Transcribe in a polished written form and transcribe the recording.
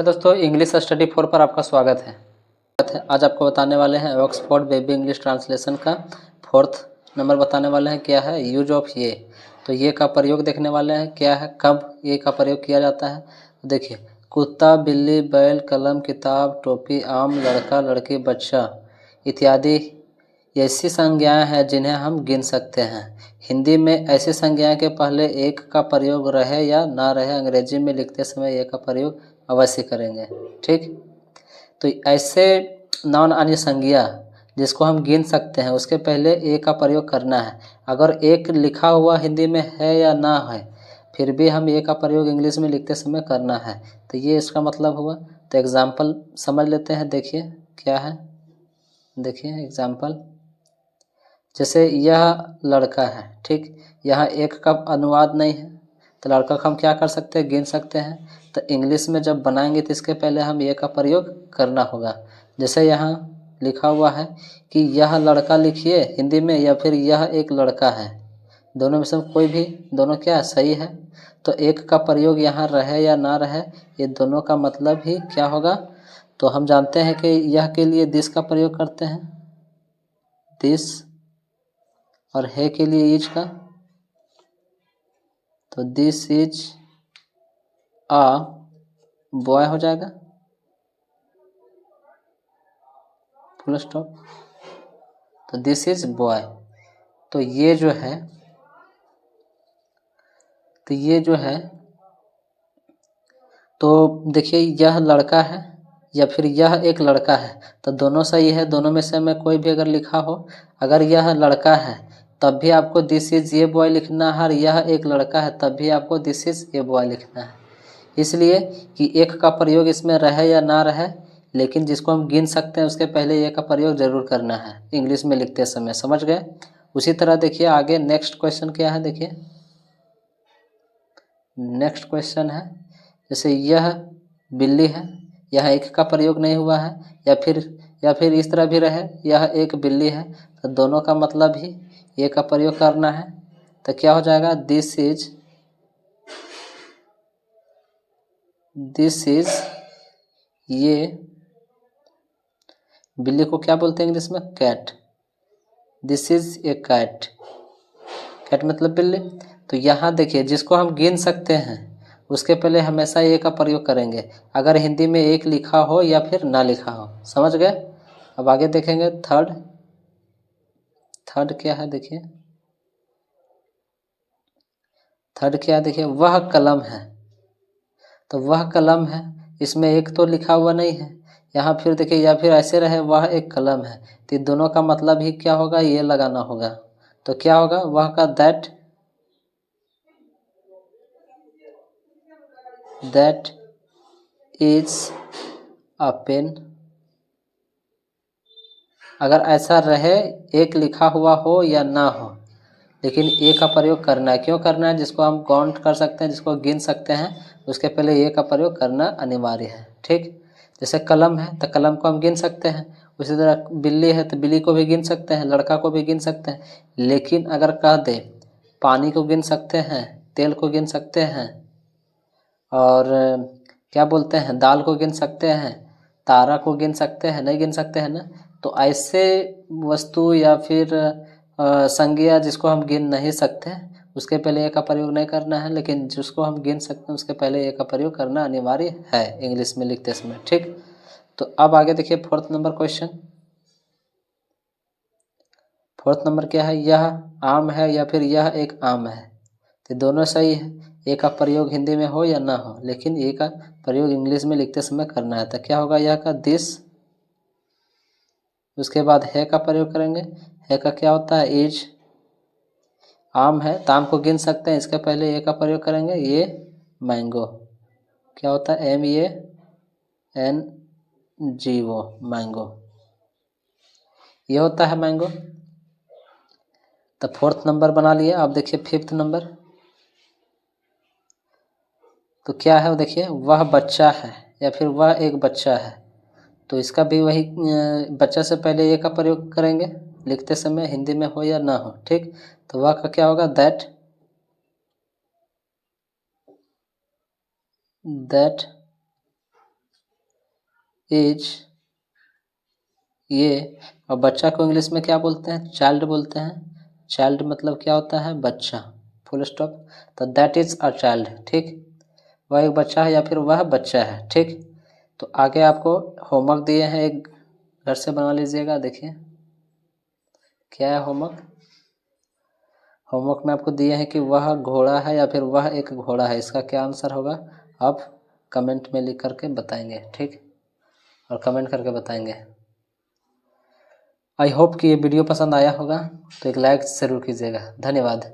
दोस्तों English study 4 पर आपका स्वागत है। आज आपको बताने वाले हैं ऑक्सफोर्ड बेबी इंग्लिश ट्रांसलेशन का 4th नंबर बताने वाले हैं। क्या है यूज ऑफ ये, तो ये का प्रयोग देखने वाले हैं। क्या है, कब ये का प्रयोग किया जाता है। तो देखिए, कुत्ता, बिल्ली, बैल, कलम, किताब, टोपी, आम, लड़का, लड़की, बच्चा इत्यादि ऐसी संज्ञाएं हैं जिन्हें हम गिन सकते हैं। हिंदी में ऐसी संज्ञाएं के पहले एक का प्रयोग रहे या ना रहे, अंग्रेजी में लिखते समय एक का प्रयोग अवश्य करेंगे। ठीक, तो ऐसे नॉन अन्य संज्ञा जिसको हम गिन सकते हैं उसके पहले ए का प्रयोग करना है। अगर एक लिखा हुआ हिंदी में है या ना है फिर भी हम ए का प्रयोग इंग्लिश में लिखते समय करना है। तो ये इसका मतलब हुआ। तो एग्जाम्पल समझ लेते हैं। देखिए क्या है, देखिए एग्जाम्पल, जैसे यह लड़का है। ठीक, यहाँ एक का अनुवाद नहीं है तो लड़का को हम क्या कर सकते हैं, गिन सकते हैं। तो इंग्लिश में जब बनाएंगे तो इसके पहले हम ये का प्रयोग करना होगा। जैसे यहाँ लिखा हुआ है कि यह लड़का लिखिए हिंदी में, या फिर यह एक लड़का है, दोनों में से कोई भी, दोनों क्या सही है। तो एक का प्रयोग यहाँ रहे या ना रहे, ये दोनों का मतलब ही क्या होगा। तो हम जानते हैं कि यह के लिए दिस का प्रयोग करते हैं, दिस, और है के लिए इज का, तो दिस इज अ बॉय हो जाएगा, फुल स्टॉप। तो दिस इज बॉय। तो ये जो है, तो ये जो है, तो देखिए यह लड़का है या फिर यह एक लड़का है, तो दोनों सही है। दोनों में से मैं कोई भी अगर लिखा हो, अगर यह लड़का है तब भी आपको दिस इज ये बॉय लिखना है, और यह एक लड़का है तब भी आपको दिस इज ये बॉय लिखना है। इसलिए कि एक का प्रयोग इसमें रहे या ना रहे, लेकिन जिसको हम गिन सकते हैं उसके पहले ये का प्रयोग जरूर करना है इंग्लिश में लिखते समय। समझ गए। उसी तरह देखिए आगे नेक्स्ट क्वेश्चन क्या है। देखिए नेक्स्ट क्वेश्चन है, जैसे यह बिल्ली है, यह एक का प्रयोग नहीं हुआ है, या फिर इस तरह भी रहे यह एक बिल्ली है, तो दोनों का मतलब ही ये का प्रयोग करना है। तो क्या हो जाएगा, दिस इज ये, बिल्ली को क्या बोलते हैं इंग्लिश में, cat. This is a cat, cat मतलब बिल्ली। तो यहाँ देखिए जिसको हम गिन सकते हैं उसके पहले हमेशा ए का प्रयोग करेंगे, अगर हिंदी में एक लिखा हो या फिर ना लिखा हो। समझ गए। अब आगे देखेंगे थर्ड क्या है। देखिए थर्ड क्या है, देखिए वह कलम है। तो वह कलम है, इसमें एक तो लिखा हुआ नहीं है यहाँ, फिर देखिए या फिर ऐसे रहे वह एक कलम है, तो दोनों का मतलब ही क्या होगा, ये लगाना होगा। तो क्या होगा, वह का दैट इज अ पेन। अगर ऐसा रहे एक लिखा हुआ हो या ना हो, लेकिन ए का प्रयोग करना है। क्यों करना है, जिसको हम काउंट कर सकते हैं, जिसको गिन सकते हैं, उसके पहले ए का प्रयोग करना अनिवार्य है। ठीक, जैसे कलम है तो कलम को हम गिन सकते हैं, उसी तरह बिल्ली है तो बिल्ली को भी गिन सकते हैं, लड़का को भी गिन सकते हैं। लेकिन अगर कह दे पानी को गिन सकते हैं, तेल को गिन सकते हैं, और क्या बोलते हैं, दाल को गिन सकते हैं, तारा को गिन सकते हैं, नहीं गिन सकते हैं ना। तो ऐसे वस्तु या फिर संज्ञा जिसको हम गिन नहीं सकते उसके पहले ए का प्रयोग नहीं करना है, लेकिन जिसको हम गिन सकते हैं उसके पहले ए का प्रयोग करना अनिवार्य है इंग्लिश में लिखते समय। ठीक, तो अब आगे देखिए fourth number question. Fourth number क्या है, यह आम है या फिर यह एक आम है, तो दोनों सही है। ए का प्रयोग हिंदी में हो या ना हो, लेकिन ए का प्रयोग इंग्लिश में लिखते समय करना है। तो क्या होगा, यह का दिस, उसके बाद है का प्रयोग करेंगे। है का क्या होता है, इज। आम है तो आम को गिन सकते हैं, इसके पहले ए का प्रयोग करेंगे, ये मैंगो। क्या होता है, MANGO, मैंगो, ये होता है मैंगो। तो फोर्थ नंबर बना लिया। अब देखिए फिफ्थ नंबर, तो क्या है, देखिए वह बच्चा है या फिर वह एक बच्चा है, तो इसका भी वही बच्चा से पहले ए का प्रयोग करेंगे लिखते समय, हिंदी में हो या ना हो। ठीक, तो वह का क्या होगा, दैट इज ये। और बच्चा को इंग्लिश में क्या बोलते हैं? चाइल्ड बोलते हैं। चाइल्ड मतलब क्या होता है? बच्चा, फुल स्टॉप। तो दैट इज अ चाइल्ड, ठीक। वह एक बच्चा है या फिर वह बच्चा है, ठीक। तो आगे आपको होमवर्क दिए हैं, एक घर से बना लीजिएगा। देखिए क्या है होमवर्क। होमवर्क में आपको दिए हैं कि वह घोड़ा है या फिर वह एक घोड़ा है। इसका क्या आंसर होगा आप कमेंट में लिख करके बताएंगे, ठीक। और कमेंट करके बताएंगे। आई होप कि ये वीडियो पसंद आया होगा, तो एक लाइक ज़रूर कीजिएगा। धन्यवाद।